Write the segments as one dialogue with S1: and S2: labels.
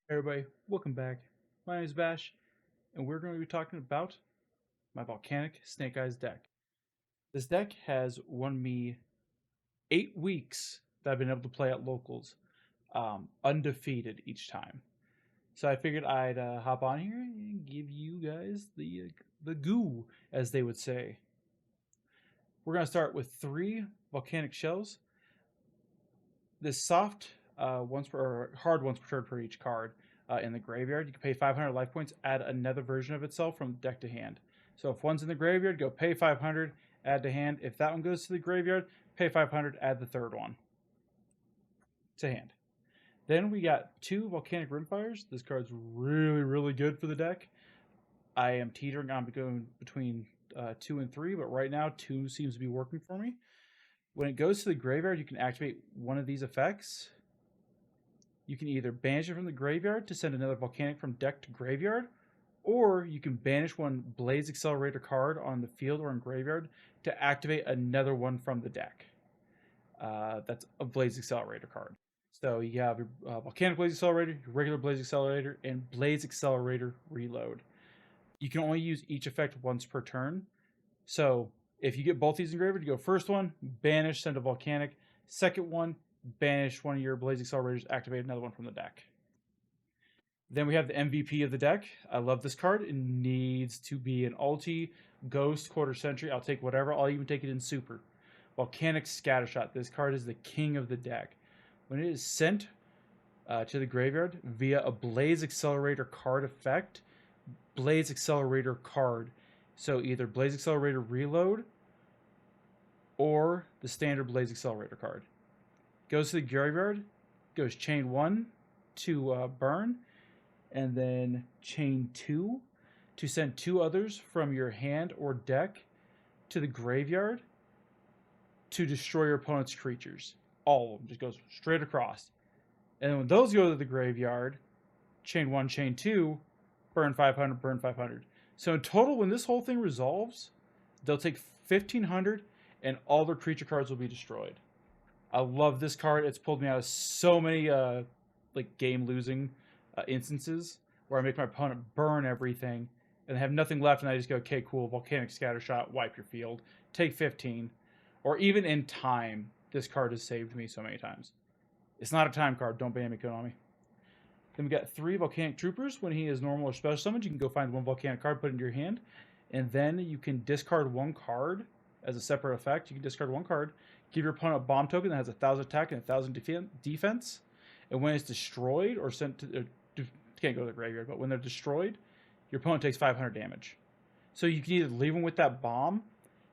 S1: Hey everybody, welcome back. My name is Bash, and we're going to be talking about my Volcanic Snake-Eyes deck. This deck has won me 8 weeks that I've been able to play at locals, undefeated each time. So I figured I'd hop on here and give you guys the goo, as they would say. We're going to start with 3 volcanic shells. This soft once per or hard once per turn for each card in the graveyard. You can pay 500 life points, add another version of itself from deck to hand. So if one's in the graveyard, go pay 500, add to hand. If that one goes to the graveyard, pay 500, add the third one to hand. Then we got 2 volcanic rimfires. This card's really good for the deck. I am teetering on going between 2 and 3, but right now 2 seems to be working for me. When it goes to the graveyard, you can activate one of these effects. You can either banish it from the graveyard to send another volcanic from deck to graveyard, or you can banish one Blaze Accelerator card on the field or in graveyard to activate another one from the deck. That's a Blaze Accelerator card. So you have your Volcanic Blaze Accelerator, your regular Blaze Accelerator, and Blaze Accelerator Reload. You can only use each effect once per turn. So if you get both these in graveyard, you go first one, banish, send a Volcanic. Second one, banish one of your Blaze Accelerators, activate another one from the deck. Then we have the MVP of the deck. I love this card. It needs to be an ulti, ghost, quarter century. I'll take whatever. I'll even take it in super. Volcanic Scattershot. This card is the king of the deck. When it is sent to the graveyard via a Blaze Accelerator card effect, Blaze Accelerator card. So either Blaze Accelerator Reload or the standard Blaze Accelerator card. Goes to the graveyard, goes chain 1 to burn, and then chain 2 to send 2 others from your hand or deck to the graveyard to destroy your opponent's creatures. All of them just goes straight across. And then when those go to the graveyard, chain 1, chain 2, burn 500, burn 500. So in total, when this whole thing resolves, they'll take 1500 and all their creature cards will be destroyed. I love this card. It's pulled me out of so many like game losing instances where I make my opponent burn everything and have nothing left, and I just go, okay, cool, Volcanic Scattershot, wipe your field, take 15. Or even in time, this card has saved me so many times. It's not a time card. Don't ban me, Konami. Then we got 3 Volcanic Troopers. When he is normal or special summoned, you can go find 1 Volcanic card, put it into your hand, and then you can discard 1 card as a separate effect. You can discard 1 card, give your opponent a bomb token that has 1,000 attack and 1,000 defense, and when it's destroyed or sent to, can't go to the graveyard, but when they're destroyed, your opponent takes 500 damage. So you can either leave them with that bomb,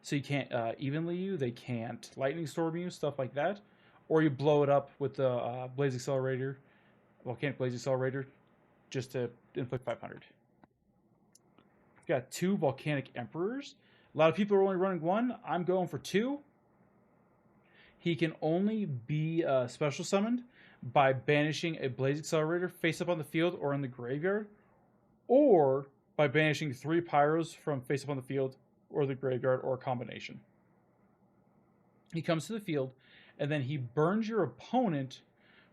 S1: so you can't evenly you, they can't lightning storm you, stuff like that, or you blow it up with the Blaze Accelerator, Volcanic Blaze Accelerator, just to inflict 500. We've got 2 Volcanic Emperors. A lot of people are only running 1. I'm going for 2. He can only be special summoned by banishing a Blaze Accelerator face up on the field or in the graveyard, or by banishing 3 Pyros from face up on the field or the graveyard, or a combination. He comes to the field, and then he burns your opponent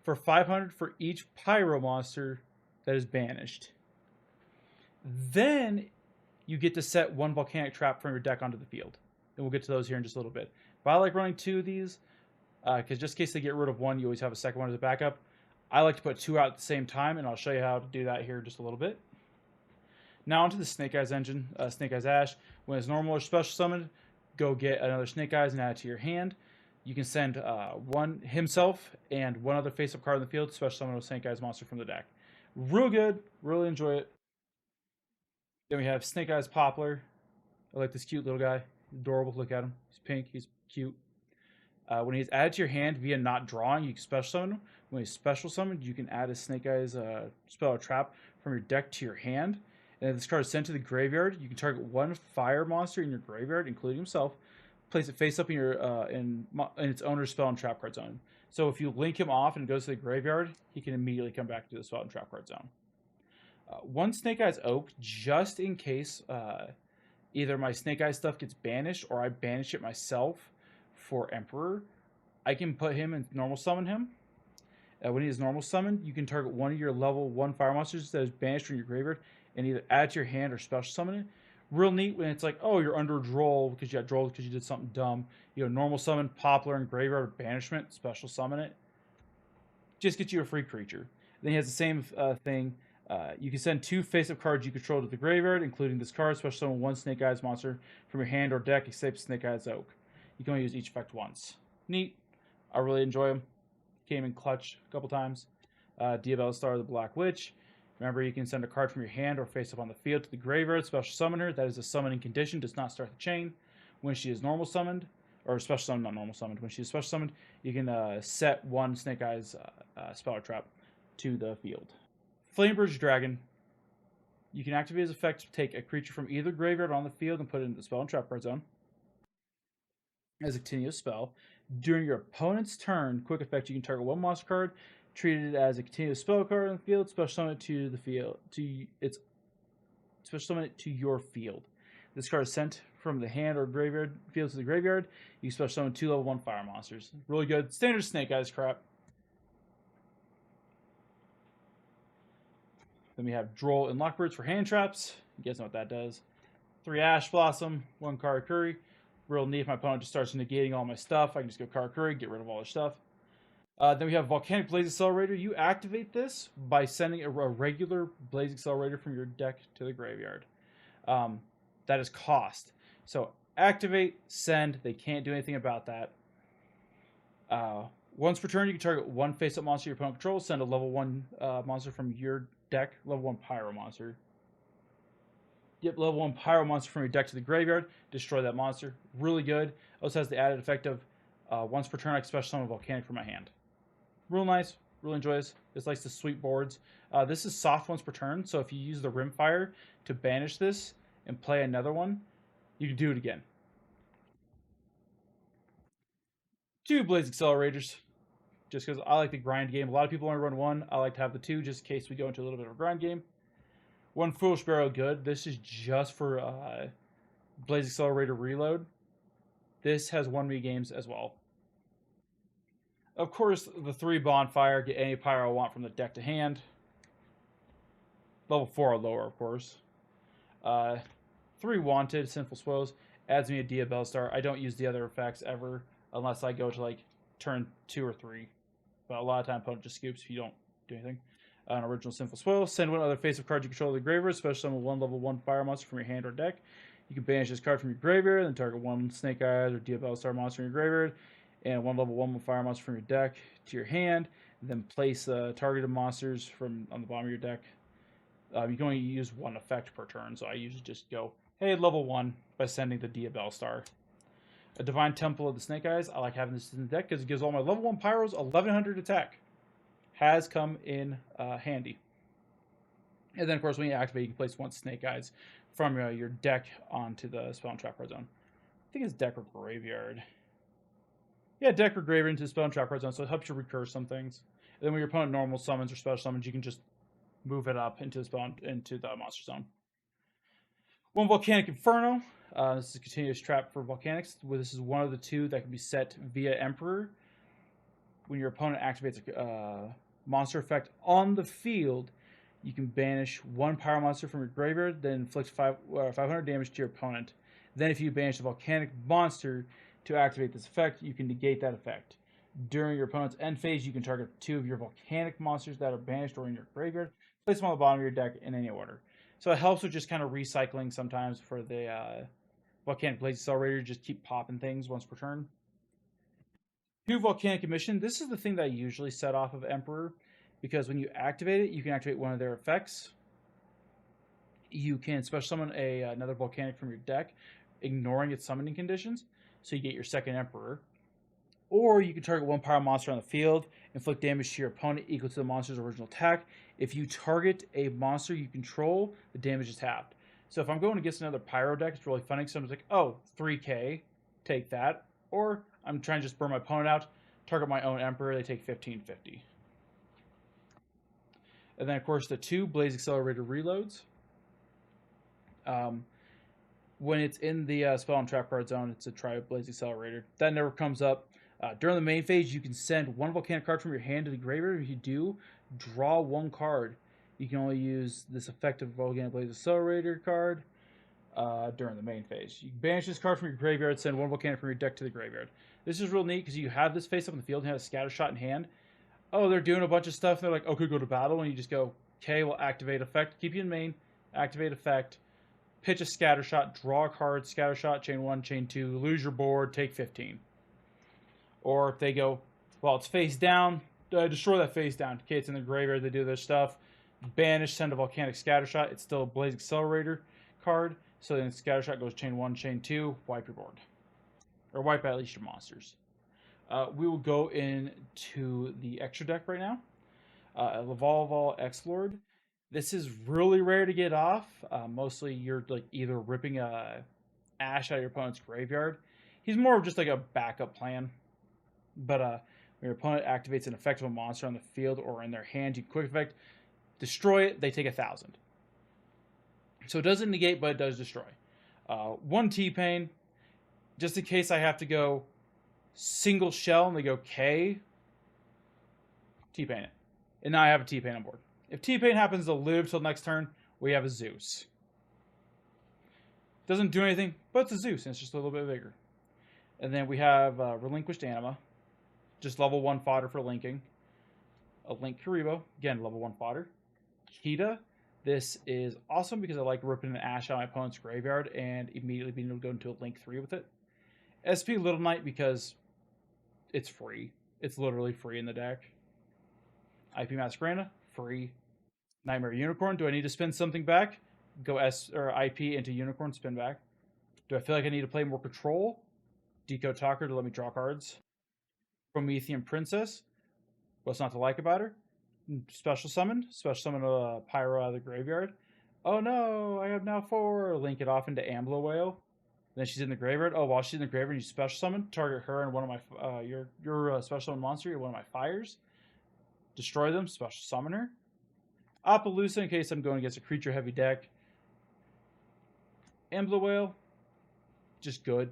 S1: for 500 for each Pyro monster that is banished. Then you get to set 1 Volcanic Trap from your deck onto the field. And we'll get to those here in just a little bit. But I like running 2 of these, because just in case they get rid of 1, you always have a second one as a backup. I like to put 2 out at the same time, and I'll show you how to do that here in just a little bit. Now onto the Snake-Eyes engine, Snake-Eyes Ash. When it's normal or special summoned, go get another Snake-Eyes and add it to your hand. You can send 1 himself and 1 other face-up card in the field, special summon a Snake-Eyes monster from the deck. Real good, really enjoy it. Then we have Snake-Eyes Poplar. I like this cute little guy. He's adorable. Look at him. He's pink. He's cute. When he's added to your hand via not drawing, you can special summon him. When he's special summoned, you can add a Snake-Eyes spell or trap from your deck to your hand. And if this card is sent to the graveyard, you can target 1 fire monster in your graveyard, including himself. Place it face up in your in its owner's spell and trap card zone. So if you link him off and it goes to the graveyard, he can immediately come back to the spell and trap card zone. 1 Snake-Eyes Oak, just in case either my Snake-Eyes stuff gets banished or I banish it myself for Emperor. I can put him and normal summon him. When he is normal summoned, you can target one of your level 1 fire monsters that is banished from your graveyard and either add it to your hand or special summon it. Real neat when it's like, oh, you're under a droll because you got drolled because you did something dumb. Normal summon, Poplar, and Graveyard or Banishment, special summon it. Just get you a free creature. Then he has the same thing. You can send 2 face-up cards you control to the graveyard, including this card, special summon 1 Snake Eyes monster from your hand or deck, except Snake Eyes Oak. You can only use each effect once. Neat. I really enjoy them. Came in clutch a couple times. Diabella Star, the Black Witch. Remember, you can send a card from your hand or face up on the field to the graveyard, special summoner. That is a summoning condition, does not start the chain. When she is normal summoned, or special summoned, not normal summoned. When she is special summoned, you can set 1 Snake Eyes spell or trap to the field. Flamebridge Dragon. You can activate his effect to take a creature from either graveyard on the field and put it into the spell and trap card zone. As a continuous spell. During your opponent's turn, quick effect, you can target 1 monster card, treat it as a continuous spell card on the field, special summon it to the field. Special summon it to your field. This card is sent from the hand or graveyard field to the graveyard. You can special summon 2 level 1 fire monsters. Really good. Standard Snake Eyes crap. Then we have Droll and Lockbirds for hand traps. You guys know what that does. 3 Ash Blossom, 1 Karakuri. Real neat if my opponent just starts negating all my stuff. I can just go Karakuri, get rid of all their stuff. Then we have Volcanic Blaze Accelerator. You activate this by sending a regular Blaze Accelerator from your deck to the graveyard. That is cost. So activate, send. They can't do anything about that. Once per turn, you can target 1 face-up monster your opponent controls. Send a level 1 monster from your deck, level 1 Pyro monster. Yep, level 1 Pyro monster from your deck to the graveyard. Destroy that monster. Really good. Also has the added effect of once per turn, I can special summon Volcanic from my hand. Real nice. Really enjoy this. This likes to sweep boards. This is soft once per turn, so if you use the Rimfire to banish this and play another one, you can do it again. 2 Blaze Accelerators. Just because I like the grind game. A lot of people only run 1. I like to have the 2 just in case we go into a little bit of a grind game. 1 Foolish Barrow Good. This is just for Blaze Accelerator Reload. This has 1 games as well. Of course, the 3 Bonfire. Get any Pyro I want from the deck to hand. Level 4 or lower, of course. 3 Wanted, Sinful Spoils. Adds me a Diabella Star. I don't use the other effects ever unless I go to like turn 2 or 3. But a lot of time opponent just scoops if you don't do anything. An original Sinful Spoil. Send 1 other face-up card you control to the graveyard, special summon 1 level 1 fire monster from your hand or deck. You can banish this card from your graveyard, then target 1 Snake Eyes or Diabella Star monster in your graveyard, and 1 level 1 fire monster from your deck to your hand. Then place targeted monsters from on the bottom of your deck. You can only use 1 effect per turn, so I usually just go, hey, level 1 by sending the Diabella Star. A Divine Temple of the Snake Eyes. I like having this in the deck because it gives all my level 1 Pyros 1100 attack. Has come in handy. And then, of course, when you activate, you can place 1 Snake Eyes from your deck onto the spell and trap card zone. I think it's deck or graveyard. Yeah, deck or graveyard into the spell and trap card zone, so it helps you recurse some things. And then when your opponent normal summons or special summons, you can just move it up into the spell into the monster zone. 1 Volcanic Inferno. This is a continuous trap for Volcanics. This is 1 of the 2 that can be set via Emperor. When your opponent activates a monster effect on the field, you can banish 1 Pyro monster from your graveyard, then inflict 500 damage to your opponent. Then if you banish a Volcanic monster to activate this effect, you can negate that effect. During your opponent's end phase, you can target 2 of your Volcanic monsters that are banished or in your graveyard. Place them on the bottom of your deck in any order. So it helps with just kind of recycling sometimes for the Volcanic Blaze Accelerator. Just keep popping things once per turn. 2 Volcanic Emission. This is the thing that I usually set off of Emperor, because when you activate it, you can activate 1 of their effects. You can special summon another Volcanic from your deck, ignoring its summoning conditions, so you get your 2nd Emperor. Or you can target 1 Pyro monster on the field, inflict damage to your opponent equal to the monster's original attack. If you target a monster you control, the damage is halved. So if I'm going against another Pyro deck, it's really funny. Someone's like, oh, 3k, take that. Or I'm trying to just burn my opponent out, target my own Emperor, they take 1550. And then, of course, the 2 Blaze Accelerator reloads. When it's in the spell and trap card zone, it's a try Blaze Accelerator. That never comes up During the main phase, you can send one volcanic card from your hand to the graveyard. If you do, draw one card. You can only use this effective Volcanic Blaze Accelerator card during the main phase. You can banish this card from your graveyard, send one volcanic from your deck to the graveyard. This is real neat because you have this face up in the field and have a scatter shot in hand. Oh, they're doing a bunch of stuff. They're like, okay, go to battle, and you just go, okay, we'll activate effect, keep you in main, activate effect, pitch a scatter shot, draw a card, scatter shot, chain 1, chain 2, lose your board, take 15. Or if they go, well, it's face down, destroy that face down. Okay, it's in the graveyard, they do their stuff. Banish, send a volcanic scatter shot. It's still a Blaze Accelerator card. So then scatter shot goes chain 1, chain 2, wipe your board. Or wipe at least your monsters. We will go into the extra deck right now. Lavalval X-Lord. This is really rare to get off. Mostly you're like either ripping a Ash out of your opponent's graveyard. He's more of just like a backup plan. But when your opponent activates an effect of a monster on the field or in their hand, you quick effect, destroy it, they take 1,000. So it doesn't negate, but it does destroy. One T-Pain, just in case I have to go single shell and they go K, T-Pain it. And now I have a T-Pain on board. If T-Pain happens to live till next turn, we have a Zeus. Doesn't do anything, but it's a Zeus, and it's just a little bit bigger. And then we have Relinquished Anima, just level 1 fodder for linking. A Link Karibo, again, level 1 fodder. Kita, this is awesome because I like ripping an Ash out of my opponent's graveyard and immediately being able to go into a Link 3 with it. SP Little Knight because it's free. It's literally free in the deck. IP Masquerena, free. Nightmare Unicorn, do I need to spin something back? Go S or IP into Unicorn, spin back. Do I feel like I need to play more control? Decode Talker to let me draw cards. Promethean Princess, what's not to like about her? Special summon a Pyro out of the graveyard. Oh no, I have now 4. Link it off into Ambler Whale. Then she's in the graveyard. Oh, while she's in the graveyard, you special summon, target her and one of my your special summon monster, one of my fires. Destroy them, special summon her. Appaloosa in case I'm going against a creature heavy deck. Ambler Whale, just good.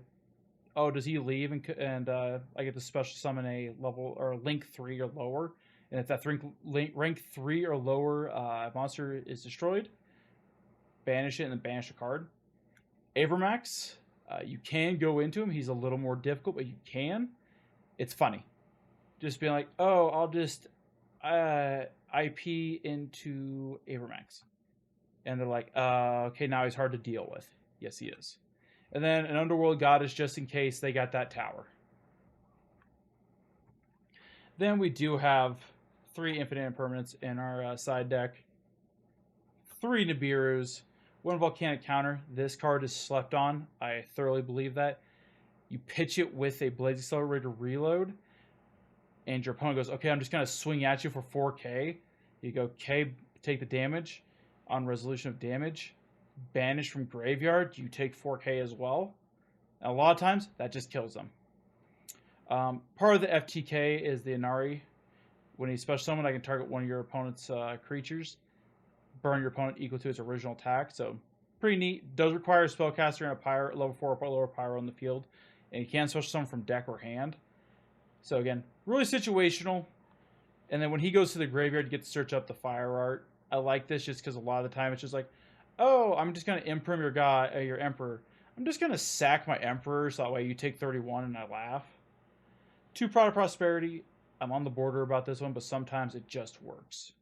S1: Oh, does he leave and I get to special summon a level or Link 3 or lower? And if that rank 3 or lower monster is destroyed, banish it and then banish a card. Avermax, you can go into him. He's a little more difficult, but you can. It's funny. Just being like, oh, I'll just IP into Avermax. And they're like, okay, now he's hard to deal with. Yes, he is. And then an Underworld Goddess just in case they got that tower. Then we do have 3 Infinite Impermanents in our side deck. 3 Nibiru's. 1 Volcanic Counter. This card is slept on. I thoroughly believe that. You pitch it with a Blaze Accelerator reload. And your opponent goes, okay, I'm just going to swing at you for 4k. You go K, take the damage. On resolution of damage, banish from graveyard, you take 4k as well. And a lot of times, that just kills them. Part of the FTK is the Inari. When you special summon, I can target one of your opponent's creatures. Burn your opponent equal to its original attack. So, pretty neat. Does require a spellcaster and a pyro, level 4 or lower pyro in the field. And you can special summon from deck or hand. So again, really situational. And then when he goes to the graveyard, you get to search up the fire art. I like this just because a lot of the time it's just like, oh, I'm just going to imprime your emperor. I'm just going to sack my emperor so that way you take 31 and I laugh. 2 Prod of Prosperity. I'm on the border about this one, but sometimes it just works.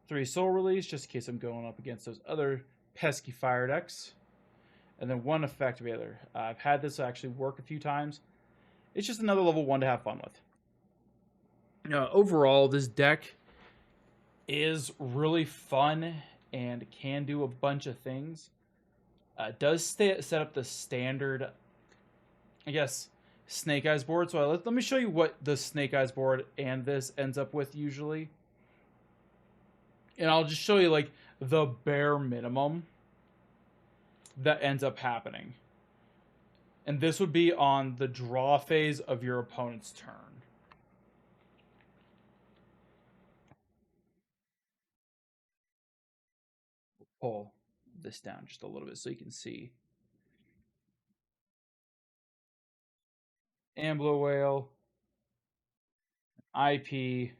S1: 3 Soul Release, just in case I'm going up against those other pesky fire decks. And then 1 Effect Veiler. I've had this actually work a few times. It's just another level 1 to have fun with. Overall, this deck is really fun and can do a bunch of things. It does set up the standard, I guess, Snake-Eyes board. So let me show you what the Snake-Eyes board and this ends up with usually. And I'll just show you like the bare minimum that ends up happening. And this would be on the draw phase of your opponent's turn. Pull this down just a little bit so you can see. Ambler Whale, IP,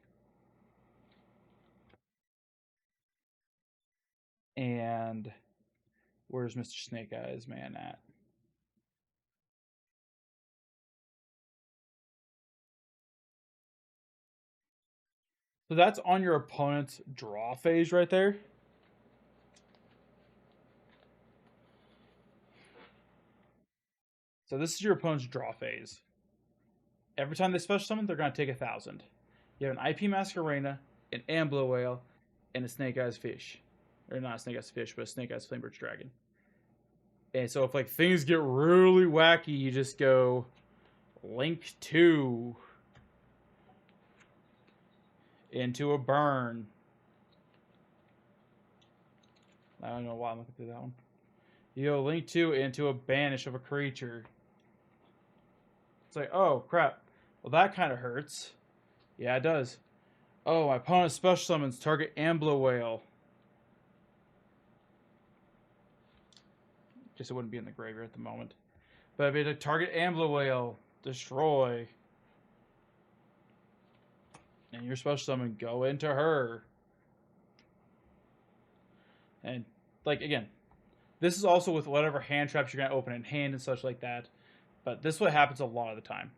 S1: and where's Mr. Snake Eyes man at? So that's on your opponent's draw phase right there. So this is your opponent's draw phase. Every time they special summon, they're going to take 1,000. You have an IP Masquerena, an Ambler Whale, and a Snake Eyes Fish. Or not a Snake Eyes Fish, but a Snake Eyes Flamebird Dragon. And so if like things get really wacky, you just go Link 2 into a burn. I don't know why I'm looking through that one. You go Link 2 into a banish of a creature. It's like, oh crap. Well, that kind of hurts. Yeah, it does. Oh, my opponent special summons target Ambler Whale. Guess it wouldn't be in the graveyard at the moment. But if it target Ambler Whale, destroy. And your special summon go into her. And like again, this is also with whatever hand traps you're gonna open in hand and such like that. But this is what happens a lot of the time.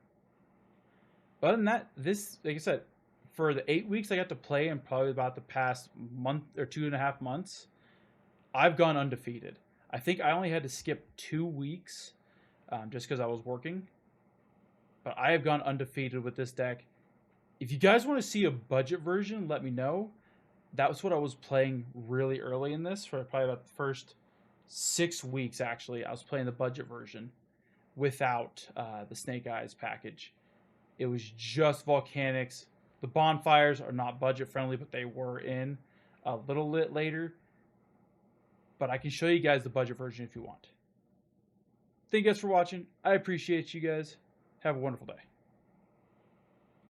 S1: But other than that, this, like I said, for the 8 weeks I got to play and probably about the past month or 2.5 months, I've gone undefeated. I think I only had to skip 2 weeks just because I was working. But I have gone undefeated with this deck. If you guys want to see a budget version, let me know. That was what I was playing really early in this for probably about the first 6 weeks, actually. I was playing the budget version without the Snake Eyes package. It was just Volcanics. The bonfires are not budget friendly, but they were in a little bit later. But I can show you guys the budget version if you want. Thank you guys for watching. I appreciate you guys. Have a wonderful day.